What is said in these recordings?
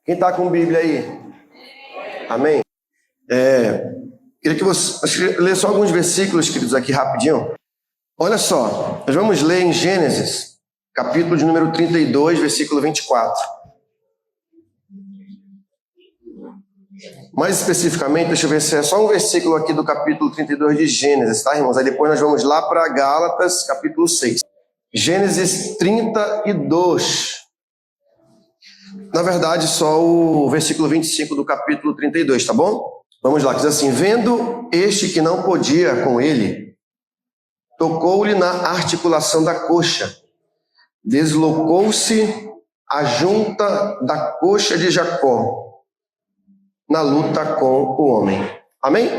Quem está com Bíblia aí? Amém? Queria que você lê só alguns versículos, queridos, aqui rapidinho. Olha só, nós vamos ler em Gênesis, capítulo de número 32, versículo 24. Mais especificamente, deixa eu ver se é só um versículo aqui do capítulo 32 de Gênesis, tá, irmãos? Aí depois nós vamos lá para Gálatas, capítulo 6. Gênesis 32. Na verdade, só o versículo 25 do capítulo 32, tá bom? Vamos lá, diz assim: vendo este que não podia com ele, tocou-lhe na articulação da coxa, deslocou-se a junta da coxa de Jacó, na luta com o homem. Amém?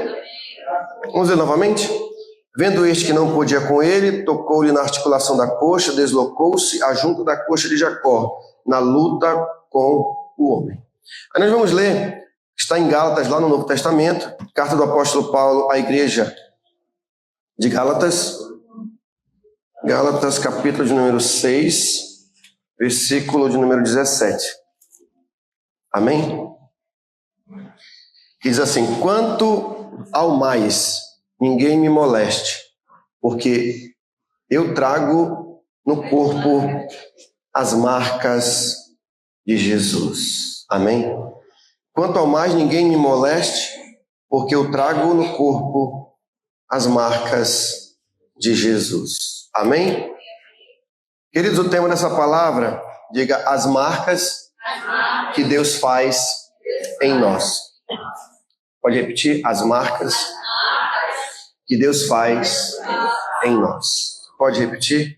Vamos ler novamente? Vendo este que não podia com ele, tocou-lhe na articulação da coxa, deslocou-se a junta da coxa de Jacó, na luta com o homem. Aí nós vamos ler, está em Gálatas, lá no Novo Testamento, carta do apóstolo Paulo à igreja de Gálatas, capítulo de número 6, versículo de número 17. Amém? Diz assim: quanto ao mais, ninguém me moleste, porque eu trago no corpo as marcas de Jesus. Amém? Quanto ao mais, ninguém me moleste, porque eu trago no corpo as marcas de Jesus. Amém? Queridos, o tema dessa palavra, diga: as marcas que Deus faz em nós. Pode repetir? As marcas que Deus faz em nós. Pode repetir?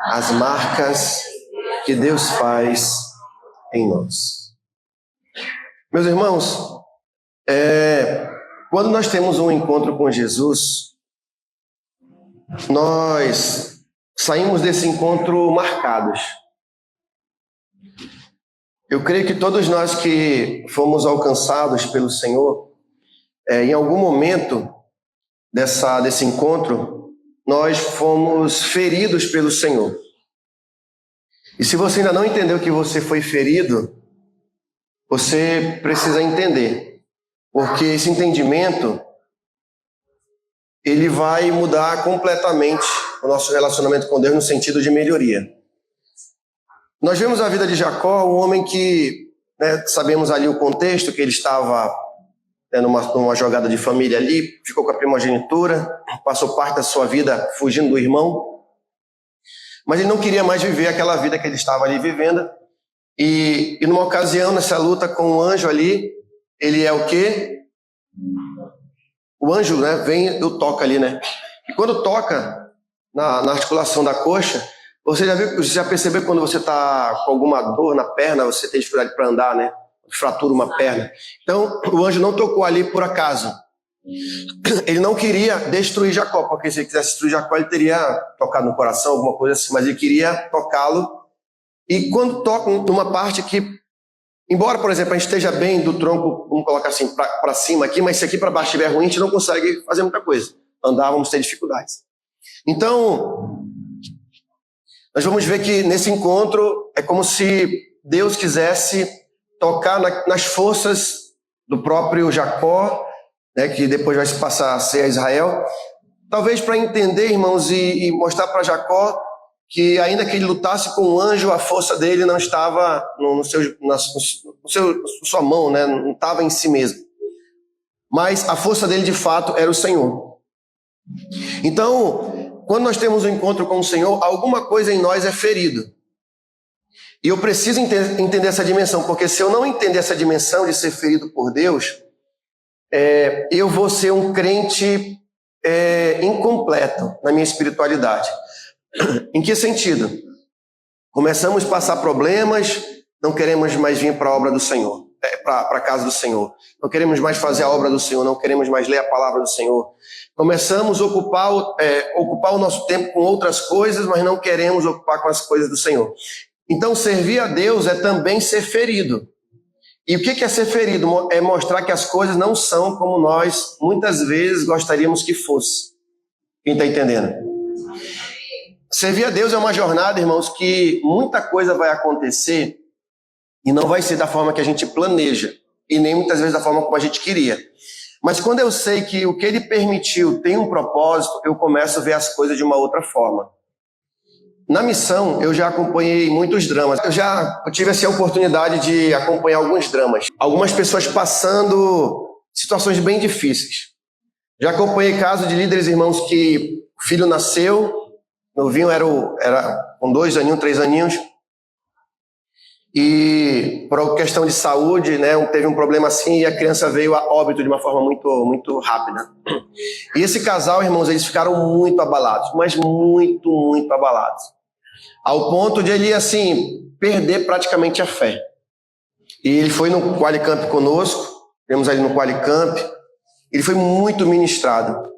As marcas que Deus faz em nós. Meus irmãos, quando nós temos um encontro com Jesus, nós saímos desse encontro marcados. Eu creio que todos nós que fomos alcançados pelo Senhor, em algum momento desse encontro, nós fomos feridos pelo Senhor. E se você ainda não entendeu que você foi ferido, você precisa entender. Porque esse entendimento, ele vai mudar completamente o nosso relacionamento com Deus no sentido de melhoria. Nós vemos a vida de Jacó, um homem que, sabemos ali o contexto, que ele estava numa jogada de família ali, ficou com a primogenitura, passou parte da sua vida fugindo do irmão, mas ele não queria mais viver aquela vida que ele estava ali vivendo, e numa ocasião, nessa luta com o anjo ali, ele é o quê? O anjo, vem e o toca ali, E quando toca na articulação da coxa, você já percebeu quando você está com alguma dor na perna, você tem dificuldade para andar, fratura uma perna. Então, o anjo não tocou ali por acaso. Ele não queria destruir Jacó, porque se ele quisesse destruir Jacó, ele teria tocado no coração, alguma coisa assim, mas ele queria tocá-lo. E quando toca numa parte que, embora, por exemplo, a gente esteja bem do tronco, vamos colocar assim, para cima aqui, mas se aqui para baixo estiver ruim, a gente não consegue fazer muita coisa. Andar, vamos ter dificuldades. Então, nós vamos ver que nesse encontro é como se Deus quisesse tocar nas forças do próprio Jacó, que depois vai se passar a ser a Israel, talvez para entender, irmãos, e mostrar para Jacó que ainda que ele lutasse com o anjo, a força dele não estava na sua mão, não estava em si mesmo. Mas a força dele, de fato, era o Senhor. Então, quando nós temos um encontro com o Senhor, alguma coisa em nós é ferido. E eu preciso entender essa dimensão, porque se eu não entender essa dimensão de ser ferido por Deus, eu vou ser um crente incompleto na minha espiritualidade. Em que sentido? Começamos a passar problemas, não queremos mais vir para a obra do Senhor, para a casa do Senhor. Não queremos mais fazer a obra do Senhor, não queremos mais ler a palavra do Senhor. Começamos a ocupar o nosso tempo com outras coisas, mas não queremos ocupar com as coisas do Senhor. Então, servir a Deus é também ser ferido. E o que é ser ferido? É mostrar que as coisas não são como nós, muitas vezes, gostaríamos que fosse. Quem está entendendo? Servir a Deus é uma jornada, irmãos, que muita coisa vai acontecer E não vai ser da forma que a gente planeja, e nem muitas vezes da forma como a gente queria. Mas quando eu sei que o que ele permitiu tem um propósito, eu começo a ver as coisas de uma outra forma. Na missão, eu já acompanhei muitos dramas. Eu tive assim, a oportunidade de acompanhar alguns dramas. Algumas pessoas passando situações bem difíceis. Já acompanhei casos de líderes irmãos que o filho nasceu, novinho, era com 2 aninhos, 3 aninhos, e por questão de saúde, né, teve um problema assim e a criança veio a óbito de uma forma muito, muito rápida. E esse casal, irmãos, eles ficaram muito abalados, mas muito, muito abalados. Ao ponto de ele, assim, perder praticamente a fé. E ele foi no Qualicamp conosco, temos ali no Qualicamp, ele foi muito ministrado.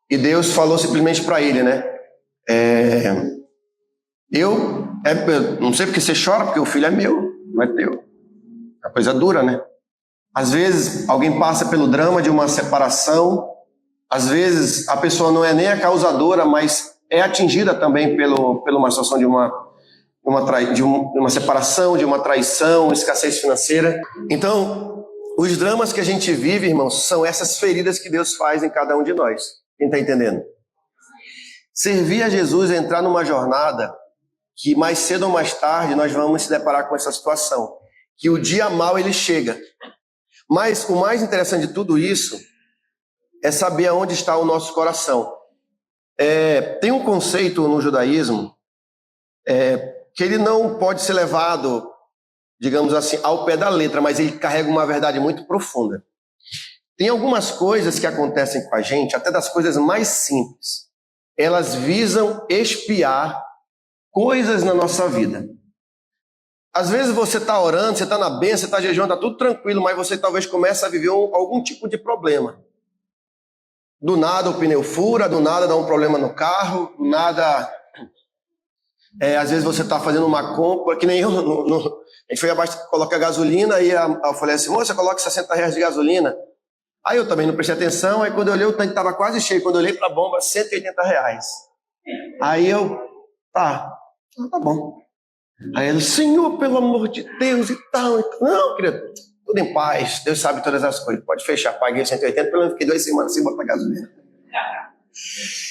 E Deus falou simplesmente para ele, né? Eu não sei porque você chora, porque o filho é meu, não é teu. É uma coisa dura, né? Às vezes alguém passa pelo drama de uma separação, às vezes a pessoa não é nem a causadora, mas é atingida também pela uma situação de uma separação, de uma traição, escassez financeira. Então, os dramas que a gente vive, irmãos, são essas feridas que Deus faz em cada um de nós. Quem está entendendo? Servir a Jesus é entrar numa jornada que mais cedo ou mais tarde nós vamos se deparar com essa situação, que o dia mau ele chega. Mas o mais interessante de tudo isso é saber aonde está o nosso coração. Tem um conceito no judaísmo que ele não pode ser levado, digamos assim, ao pé da letra, mas ele carrega uma verdade muito profunda. Tem algumas coisas que acontecem com a gente, até das coisas mais simples, elas visam expiar coisas na nossa vida. Às vezes você está orando, você está na bênção, você está jejuando, está tudo tranquilo, mas você talvez comece a viver algum tipo de problema. Do nada o pneu fura, do nada dá um problema no carro, do nada... às vezes você está fazendo uma compra, que nem eu, a gente foi abaixo, coloca gasolina, aí eu falei assim, moça, coloca R$60 de gasolina. Aí eu também não prestei atenção, aí quando eu olhei o tanque estava quase cheio, quando eu olhei para a bomba, R$180. Aí eu, tá bom. Aí ele, Senhor, pelo amor de Deus e tal. Não, querido, tudo em paz, Deus sabe todas as coisas, pode fechar, paguei 180, pelo menos fiquei 2 semanas sem botar gasolina.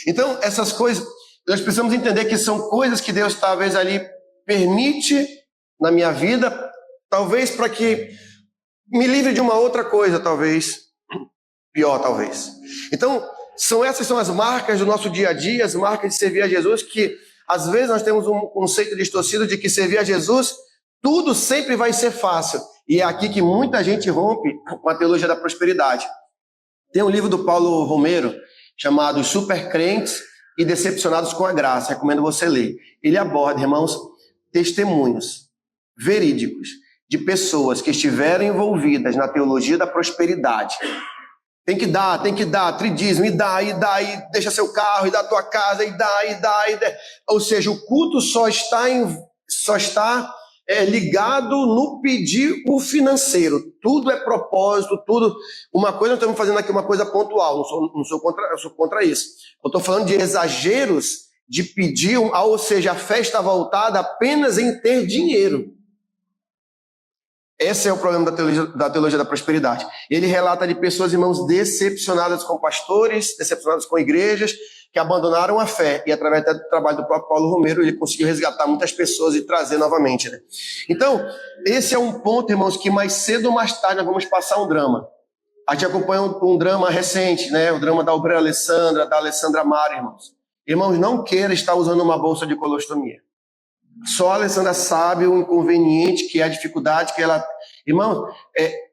Então, essas coisas, nós precisamos entender que são coisas que Deus talvez ali permite na minha vida, talvez para que me livre de uma outra coisa, talvez, pior talvez. Então, essas são as marcas do nosso dia a dia, as marcas de servir a Jesus, que às vezes nós temos um conceito distorcido de que servir a Jesus, tudo sempre vai ser fácil. E é aqui que muita gente rompe com a teologia da prosperidade. Tem um livro do Paulo Romero, chamado Os Supercrentes e Decepcionados com a Graça. Recomendo você ler. Ele aborda, irmãos, testemunhos verídicos de pessoas que estiveram envolvidas na teologia da prosperidade. Tem que dar, tridízimo, e dá, deixa seu carro, e dá tua casa, e dá. Ou seja, o culto só está ligado no pedir o financeiro. Tudo é propósito, tudo. Uma coisa, nós estamos fazendo aqui uma coisa pontual, eu sou contra isso. Eu estou falando de exageros de pedir, ou seja, a fé está voltada apenas em ter dinheiro. Esse é o problema da teologia da prosperidade. Ele relata de pessoas, irmãos, decepcionadas com pastores, decepcionadas com igrejas, que abandonaram a fé. E através do trabalho do próprio Paulo Romero, ele conseguiu resgatar muitas pessoas e trazer novamente, né? Então, esse é um ponto, irmãos, que mais cedo ou mais tarde nós vamos passar um drama. A gente acompanha um drama recente, né? O drama da obreira Alessandra, da Alessandra Mara, irmãos. Irmãos, não queira estar usando uma bolsa de colostomia. Só a Alessandra sabe o inconveniente que é a dificuldade que ela... Irmão,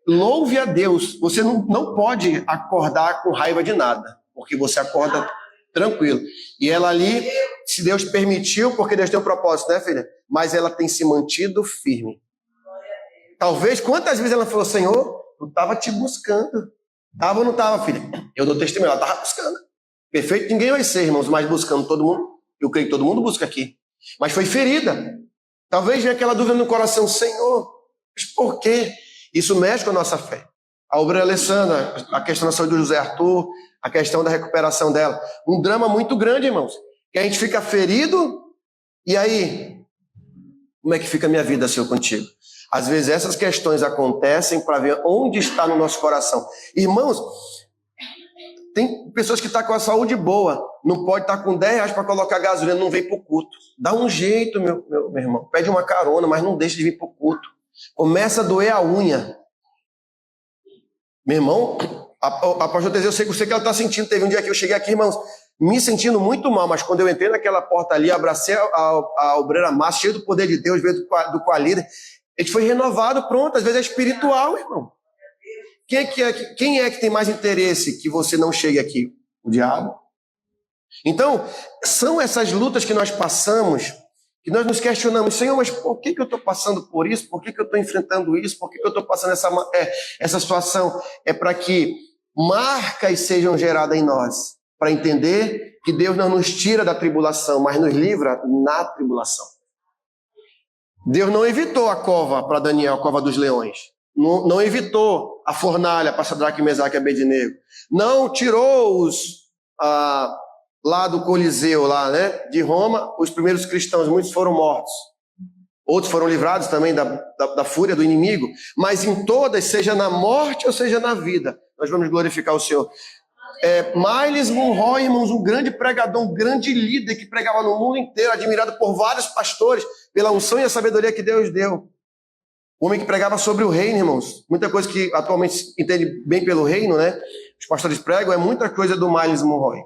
louve a Deus. Você não pode acordar com raiva de nada, porque você acorda tranquilo. E ela ali, se Deus permitiu, porque Deus tem um propósito, né, filha? Mas ela tem se mantido firme. Talvez, quantas vezes ela falou, Senhor, eu estava te buscando. Estava ou não estava, filha? Eu dou testemunho, ela estava buscando. Perfeito, ninguém vai ser, irmãos, mas buscando todo mundo. Eu creio que todo mundo busca aqui. Mas foi ferida. Talvez venha aquela dúvida no coração, Senhor, mas por quê? Isso mexe com a nossa fé. A obreira Alessandra, a questão da saúde do José Arthur, a questão da recuperação dela. Um drama muito grande, irmãos. Que a gente fica ferido, e aí? Como é que fica a minha vida, Senhor, contigo? Às vezes essas questões acontecem para ver onde está no nosso coração. Irmãos, tem pessoas que estão com a saúde boa, não pode estar com 10 reais para colocar gasolina, não vem para o culto. Dá um jeito, meu irmão. Pede uma carona, mas não deixe de vir para o culto. Começa a doer a unha. Meu irmão, a pastora Teseu, eu sei que ela está sentindo. Teve um dia que eu cheguei aqui, irmãos, me sentindo muito mal, mas quando eu entrei naquela porta ali, abracei a obreira Márcia, cheio do poder de Deus, veio do Qualíder, a gente foi renovado, pronto. Às vezes é espiritual, irmão. Quem é que tem mais interesse que você não chegue aqui? O diabo. Então, são essas lutas que nós passamos, que nós nos questionamos, Senhor, mas por que eu estou passando por isso? Por que eu estou enfrentando isso? Por que eu estou passando essa situação? É para que marcas sejam geradas em nós, para entender que Deus não nos tira da tribulação, mas nos livra na tribulação. Deus não evitou a cova para Daniel, a cova dos leões. Não evitou a fornalha para Sadraque, Mesaque e Abednego. Não tirou lá do Coliseu, lá, né, de Roma, os primeiros cristãos, muitos foram mortos. Outros foram livrados também da fúria do inimigo. Mas em todas, seja na morte ou seja na vida, nós vamos glorificar o Senhor. Miles Monroe, irmãos, um grande pregador, um grande líder que pregava no mundo inteiro, admirado por vários pastores, pela unção e a sabedoria que Deus deu. O homem que pregava sobre o reino, irmãos. Muita coisa que atualmente entende bem pelo reino, né? Os pastores pregam, é muita coisa do Miles Monroe.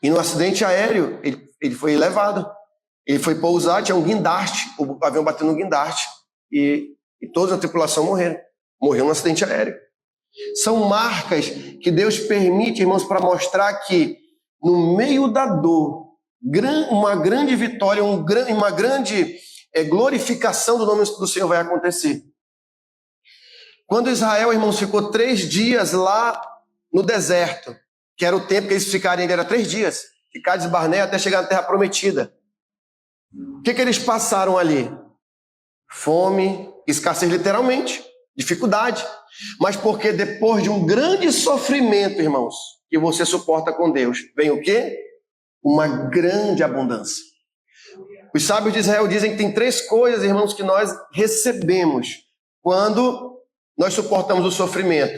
E no acidente aéreo, ele foi levado. Ele foi pousar, tinha um guindaste, o avião bateu no guindaste. E todos na tripulação morreram. Morreu no acidente aéreo. São marcas que Deus permite, irmãos, para mostrar que no meio da dor, uma grande vitória, uma grande glorificação do nome do Senhor vai acontecer. Quando Israel, irmãos, ficou 3 dias lá no deserto, que era o tempo que eles ficaram, ainda era 3 dias, de Cádiz Barnea até chegar na Terra Prometida. O que eles passaram ali? Fome, escassez literalmente, dificuldade. Mas porque depois de um grande sofrimento, irmãos, que você suporta com Deus, vem o quê? Uma grande abundância. Os sábios de Israel dizem que tem 3 coisas, irmãos, que nós recebemos quando nós suportamos o sofrimento.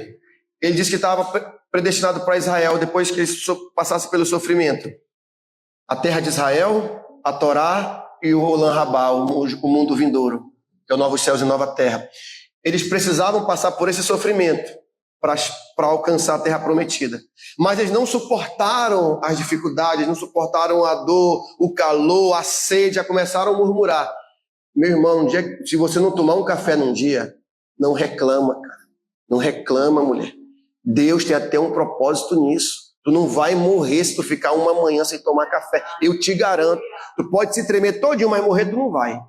Ele disse que estava predestinado para Israel depois que ele passasse pelo sofrimento. A terra de Israel, a Torá e o Olam Rabá, o mundo vindouro, que é o novo céus e nova terra. Eles precisavam passar por esse sofrimento para alcançar a terra prometida. Mas eles não suportaram as dificuldades, não suportaram a dor, o calor, a sede, já começaram a murmurar. Meu irmão, se você não tomar um café num dia, não reclama, cara. Não reclama, mulher. Deus tem até um propósito nisso. Tu não vai morrer se tu ficar uma manhã sem tomar café. Eu te garanto. Tu pode se tremer todinho, mas morrer tu não vai.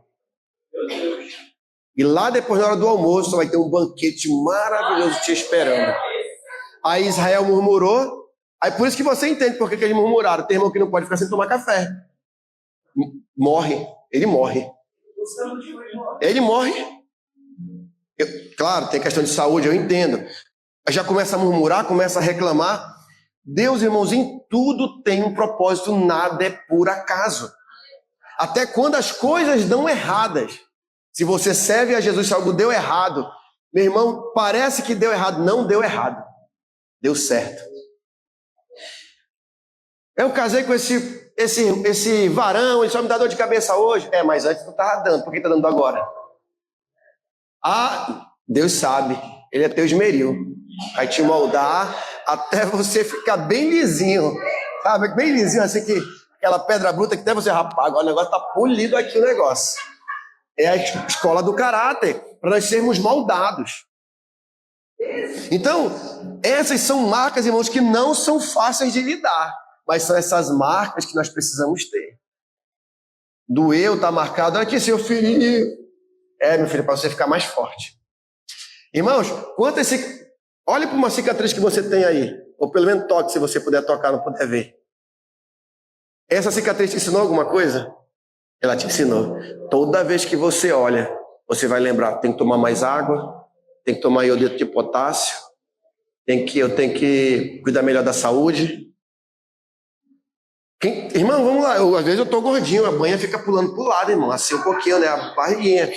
E lá depois, na hora do almoço, vai ter um banquete maravilhoso te esperando. Aí Israel murmurou. Aí por isso que você entende por que eles murmuraram. Tem irmão que não pode ficar sem tomar café. Morre. Ele morre. Ele morre. Claro, tem questão de saúde, eu entendo. Aí já começa a murmurar, começa a reclamar. Deus, irmãos, em tudo tem um propósito. Nada é por acaso. Até quando as coisas dão erradas. Se você serve a Jesus, se algo deu errado, meu irmão, parece que deu errado. Não deu errado. Deu certo. Eu casei com esse varão, ele só me dá dor de cabeça hoje. Mas antes não estava dando, por que está dando agora? Deus sabe, ele é teu esmeril. Vai te moldar até você ficar bem lisinho. Sabe, bem lisinho, assim que aquela pedra bruta que até você, rapaz, agora o negócio está polido aqui o negócio. É a escola do caráter, para nós sermos moldados. Então, essas são marcas, irmãos, que não são fáceis de lidar, mas são essas marcas que nós precisamos ter. Do eu está marcado, olha aqui, seu filhinho. Meu filho, para você ficar mais forte. Irmãos, olhe para uma cicatriz que você tem aí, ou pelo menos toque, se você puder tocar, não puder ver. Essa cicatriz te ensinou alguma coisa? Ela te ensinou. Toda vez que você olha, você vai lembrar, tem que tomar mais água, tem que tomar iodeto de potássio, eu tenho que cuidar melhor da saúde. Irmão, vamos lá. Às vezes eu tô gordinho, a banha fica pulando pro lado, irmão. Assim um pouquinho, né? A barriguinha.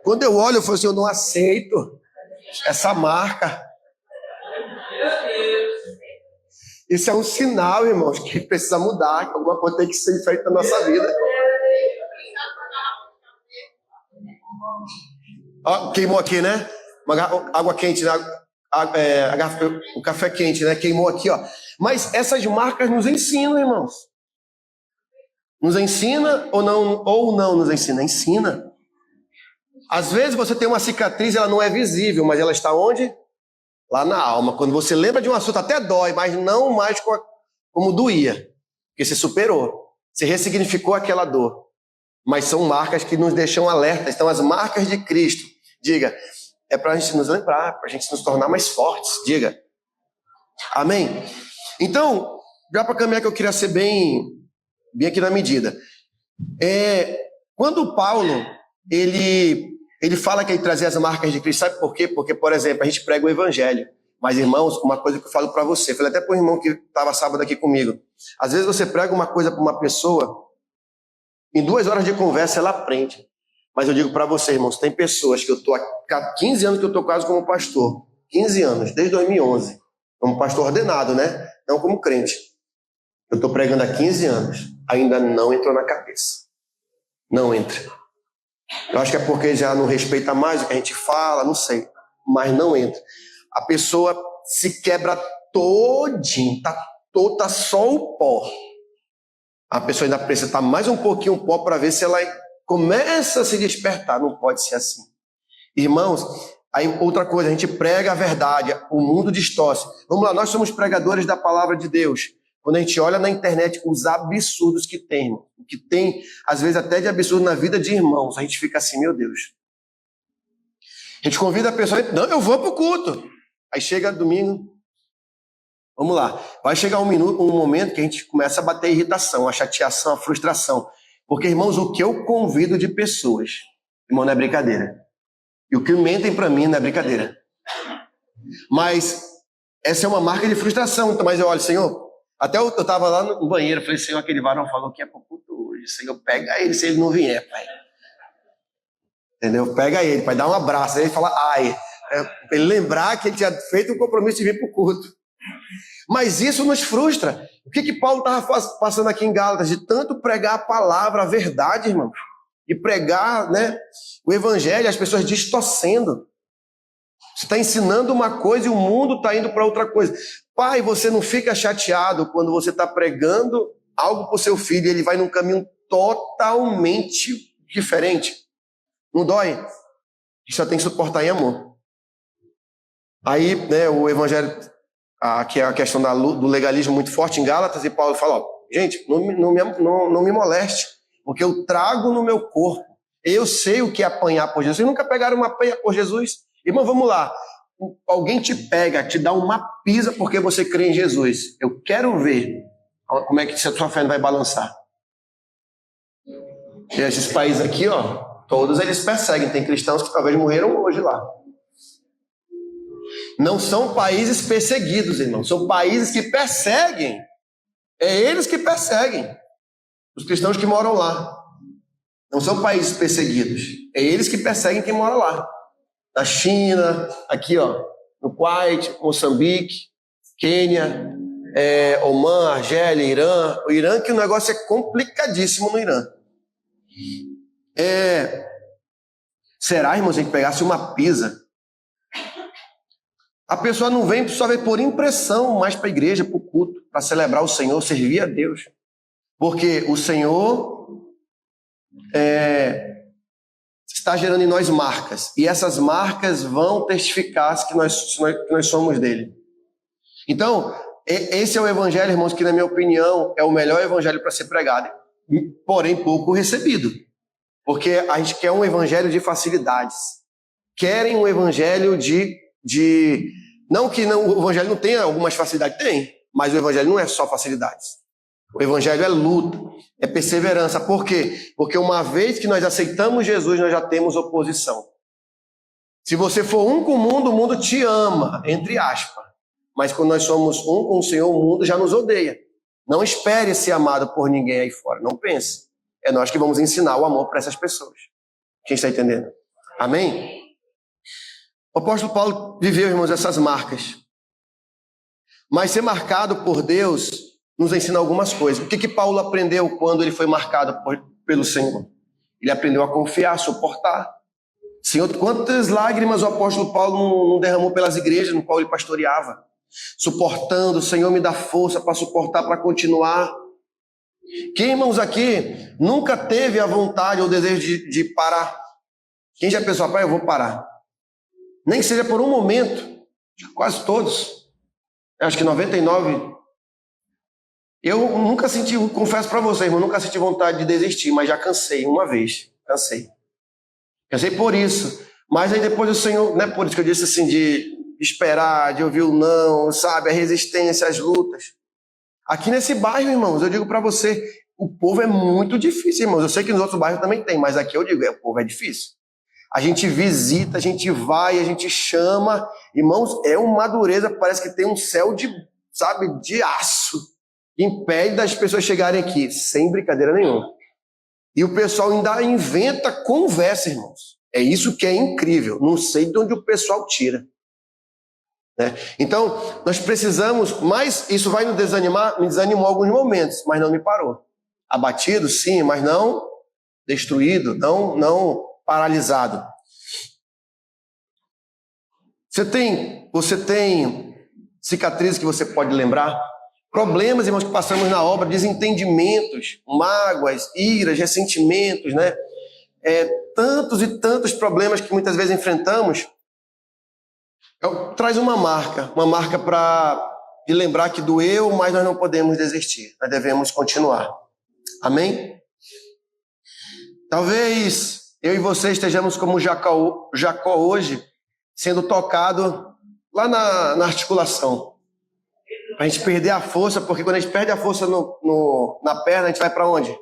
Quando eu olho, eu falo assim, eu não aceito essa marca. Isso é um sinal, irmãos, que precisa mudar, que alguma coisa tem que ser feita na nossa vida. Ó, queimou aqui, né? Água quente, né? O café quente, né? Queimou aqui, ó. Mas essas marcas nos ensinam, irmãos. Nos ensina ou não nos ensina? Ensina. Às vezes você tem uma cicatriz, ela não é visível, mas ela está onde? Lá na alma. Quando você lembra de um assunto, até dói, mas não mais como doía. Porque você superou. Você ressignificou aquela dor. Mas são marcas que nos deixam alertas. Então, as marcas de Cristo, diga, é para a gente nos lembrar, para a gente nos tornar mais fortes. Diga. Amém? Então, já para caminhar que eu queria ser bem aqui na medida. Quando Paulo, ele fala que ele trazia as marcas de Cristo, sabe por quê? Porque, por exemplo, a gente prega o evangelho. Mas, irmãos, uma coisa que eu falo para você, falei até para o irmão que estava sábado aqui comigo. Às vezes você prega uma coisa para uma pessoa, em 2 horas de conversa ela aprende. Mas eu digo para você, irmãos, tem pessoas que eu estou há 15 anos que eu estou quase como pastor. 15 anos, desde 2011. Como pastor ordenado, né? Não como crente. Eu estou pregando há 15 anos. Ainda não entrou na cabeça. Não entra. Eu acho que é porque já não respeita mais o que a gente fala, não sei. Mas não entra. A pessoa se quebra todinho. Tá só o pó. A pessoa ainda precisa estar mais um pouquinho o pó para ver se ela começa a se despertar. Não pode ser assim. Irmãos, aí outra coisa, a gente prega a verdade, o mundo distorce. Vamos lá, nós somos pregadores da palavra de Deus. Quando a gente olha na internet os absurdos que tem, o que tem, às vezes até de absurdo na vida de irmãos, a gente fica assim, meu Deus. A gente convida a pessoa, não, eu vou pro culto. Aí chega domingo, vamos lá, vai chegar um momento que a gente começa a bater a irritação, a chateação, a frustração. Porque, irmãos, o que eu convido de pessoas, irmão, não é brincadeira. E o que mentem para mim não é brincadeira. Mas essa é uma marca de frustração. Então, mas eu olho, Senhor, até eu estava lá no banheiro, falei, Senhor, aquele varão falou que é pro culto hoje. Senhor, pega ele se ele não vier, pai. Entendeu? Pega ele, pai, dá um abraço. Aí ele fala, ai, para ele lembrar que ele tinha feito um compromisso de vir pro culto. Mas isso nos frustra. O que Paulo estava passando aqui em Gálatas? De tanto pregar a palavra, a verdade, irmão. De pregar, né, o evangelho, as pessoas distorcendo. Você está ensinando uma coisa e o mundo está indo para outra coisa. Pai, você não fica chateado quando você está pregando algo para o seu filho e ele vai num caminho totalmente diferente. Não dói? Só tem que suportar em amor. Aí, né, o evangelho, que é a questão do legalismo muito forte em Gálatas, e Paulo fala, ó, gente, não me moleste, porque eu trago no meu corpo. Eu sei o que é apanhar por Jesus. Vocês nunca pegaram uma apanha por Jesus? Irmão, vamos lá. Alguém te pega, te dá uma pisa porque você crê em Jesus. Eu quero ver como é que a sua fé não vai balançar. E esses países aqui, ó, todos eles perseguem. Tem cristãos que talvez morreram hoje lá. Não são países perseguidos, irmão. São países que perseguem. É eles que perseguem os cristãos que moram lá. Não são países perseguidos. É eles que perseguem quem mora lá. Na China, aqui, ó, no Kuwait, Moçambique, Quênia, Omã, Argélia, Irã. O Irã, que o negócio é complicadíssimo no Irã. Será, irmão, se a gente pegasse uma pisa, a pessoa não vem, só vem por impressão mais para a igreja, para o culto, para celebrar o Senhor, servir a Deus. Porque o Senhor está gerando em nós marcas. E essas marcas vão testificar que nós somos dele. Então, esse é o evangelho, irmãos, que na minha opinião é o melhor evangelho para ser pregado. Porém, pouco recebido. Porque a gente quer um evangelho de facilidades. Querem um evangelho Não que o evangelho não tenha algumas facilidades. Tem. Mas o evangelho não é só facilidades. O evangelho é luta, é perseverança. Por quê? Porque uma vez que nós aceitamos Jesus, nós já temos oposição. Se você for um com o mundo te ama, entre aspas. Mas quando nós somos um com o Senhor, o mundo já nos odeia. Não espere ser amado por ninguém aí fora. Não pense. É nós que vamos ensinar o amor para essas pessoas. Quem está entendendo? Amém? O apóstolo Paulo viveu, irmãos, essas marcas. Mas ser marcado por Deus nos ensina algumas coisas. O que Paulo aprendeu quando ele foi marcado pelo Senhor? Ele aprendeu a confiar, a suportar. Senhor, quantas lágrimas o apóstolo Paulo não derramou pelas igrejas no qual ele pastoreava? Suportando, Senhor, me dá força para suportar, para continuar. Quem, irmãos, aqui nunca teve a vontade ou o desejo de parar? Quem já pensou, pai, eu vou parar? Nem que seja por um momento. Quase todos. Eu acho que 99. Eu nunca senti, confesso para vocês, irmão, nunca senti vontade de desistir, mas já cansei uma vez. Cansei por isso. Mas aí depois o Senhor, não é por isso que eu disse assim, de esperar, de ouvir o não, sabe, a resistência, as lutas. Aqui nesse bairro, irmãos, eu digo para você, o povo é muito difícil, irmãos. Eu sei que nos outros bairros também tem, mas aqui eu digo, o povo é difícil. A gente visita, a gente vai, a gente chama. Irmãos, é uma dureza, parece que tem um céu de, sabe, de aço, que impede das pessoas chegarem aqui, sem brincadeira nenhuma. E o pessoal ainda inventa conversa, irmãos. É isso que é incrível. Não sei de onde o pessoal tira. Né? Então, nós precisamos, mas isso vai nos desanimar, me desanimou em alguns momentos, mas não me parou. Abatido, sim, mas não destruído, não paralisado. Você tem cicatrizes que você pode lembrar? Problemas, irmãos, que passamos na obra, desentendimentos, mágoas, iras, ressentimentos, né? Tantos e tantos problemas que muitas vezes enfrentamos. Traz uma marca de lembrar que doeu, mas nós não podemos desistir, nós devemos continuar. Amém? Talvez eu e você estejamos como Jacó hoje, sendo tocado lá na articulação. A gente perder a força, porque quando a gente perde a força na perna, a gente vai para onde?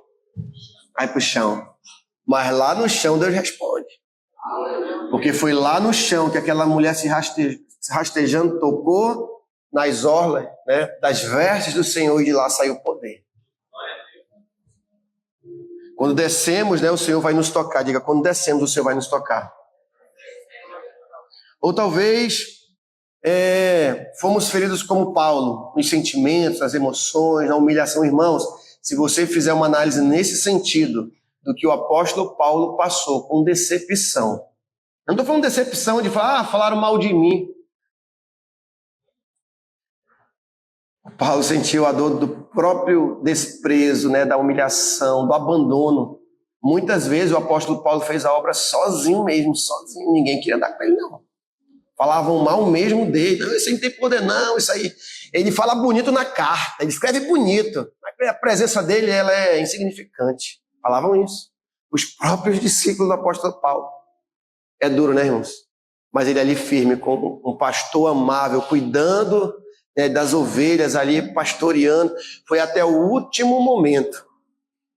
Vai para o chão. Mas lá no chão Deus responde. Porque foi lá no chão que aquela mulher se rastejando tocou nas orlas, né, das vestes do Senhor, e de lá saiu o poder. Quando descemos, né, o Senhor vai nos tocar. Diga, quando descemos, o Senhor vai nos tocar. Ou talvez fomos feridos como Paulo, nos sentimentos, nas emoções, na humilhação. Irmãos, se você fizer uma análise nesse sentido do que o apóstolo Paulo passou com decepção. Eu não estou falando decepção de falar, falaram mal de mim. Paulo sentiu a dor do próprio desprezo, né, da humilhação, do abandono. Muitas vezes o apóstolo Paulo fez a obra sozinho mesmo, sozinho. Ninguém queria dar para ele, não. Falavam mal mesmo dele. Não, isso aí não tem poder, não. Isso aí. Ele fala bonito na carta, ele escreve bonito. Mas a presença dele ela é insignificante. Falavam isso. Os próprios discípulos do apóstolo Paulo. É duro, né, irmãos? Mas ele ali firme, como um pastor amável, cuidando, né, das ovelhas ali, pastoreando. Foi até o último momento.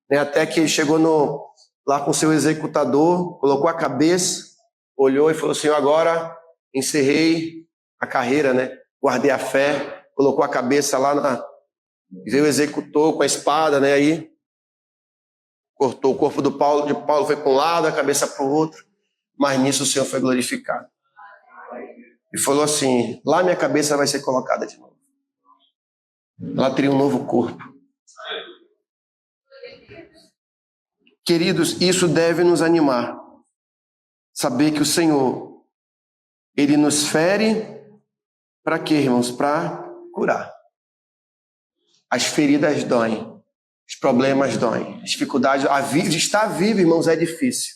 Né, até que ele chegou lá com seu executador, colocou a cabeça, olhou e falou: Senhor, agora encerrei a carreira, né? Guardei a fé, colocou a cabeça lá veio o executor com a espada, né? Aí cortou o corpo de Paulo foi para um lado, a cabeça para o outro, mas nisso o Senhor foi glorificado. E falou assim: lá minha cabeça vai ser colocada de novo. Ela teria um novo corpo. Queridos, isso deve nos animar. Saber que o Senhor, Ele nos fere para quê, irmãos? Para curar. As feridas doem. Os problemas doem. As dificuldades. Estar vivo, irmãos, é difícil.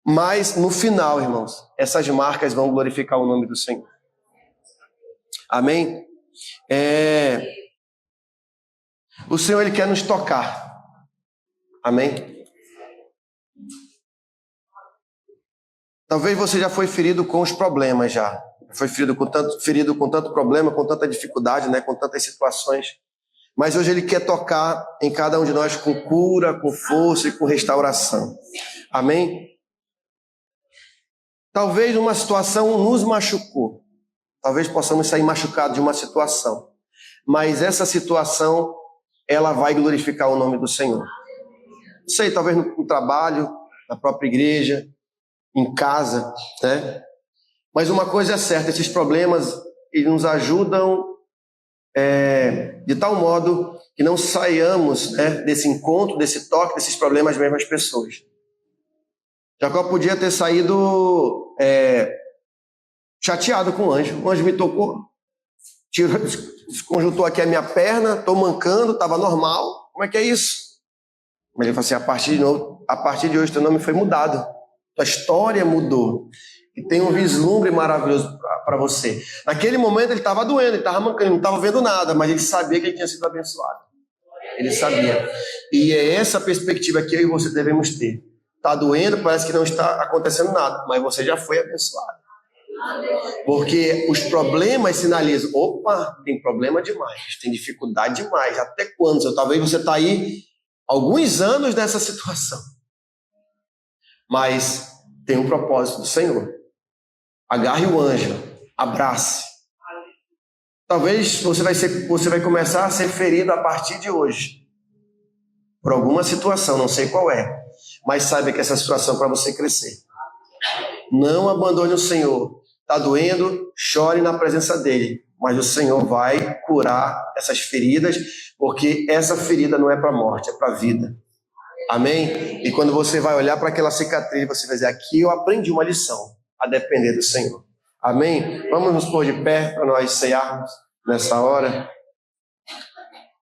Mas no final, irmãos, essas marcas vão glorificar o nome do Senhor. Amém? O Senhor, Ele quer nos tocar. Amém? Talvez você já foi ferido com os problemas já. Foi ferido com tanto problema, com tanta dificuldade, né, com tantas situações. Mas hoje Ele quer tocar em cada um de nós com cura, com força e com restauração. Amém? Talvez uma situação nos machucou. Talvez possamos sair machucados de uma situação. Mas essa situação ela vai glorificar o nome do Senhor. Não sei, talvez no trabalho, na própria igreja, em casa, né? Mas uma coisa é certa, esses problemas, eles nos ajudam de tal modo que não saiamos, né, desse encontro, desse toque, desses problemas das mesmas pessoas. Jacó podia ter saído chateado com o anjo me tocou, desconjuntou aqui a minha perna, estou mancando, estava normal, como é que é isso? Mas ele falou assim, a partir de hoje teu nome foi mudado, tua história mudou, e tem um vislumbre maravilhoso para você. Naquele momento ele estava doendo, ele estava mancando, ele não estava vendo nada, mas ele sabia que ele tinha sido abençoado. Ele sabia. E é essa perspectiva que eu e você devemos ter. Está doendo, parece que não está acontecendo nada, mas você já foi abençoado. Porque os problemas sinalizam, opa, tem problema demais, tem dificuldade demais. Até quando? Talvez você está aí alguns anos nessa situação. Mas tem um propósito do Senhor. Agarre o anjo, abrace. Talvez você vai começar a ser ferido a partir de hoje. Por alguma situação, não sei qual é. Mas saiba que essa situação é para você crescer. Não abandone o Senhor. Está doendo, chore na presença dele. Mas o Senhor vai curar essas feridas, porque essa ferida não é para a morte, é para a vida. Amém? E quando você vai olhar para aquela cicatriz, você vai dizer, aqui eu aprendi uma lição, a depender do Senhor. Amém? Vamos nos pôr de pé para nós cearmos nessa hora.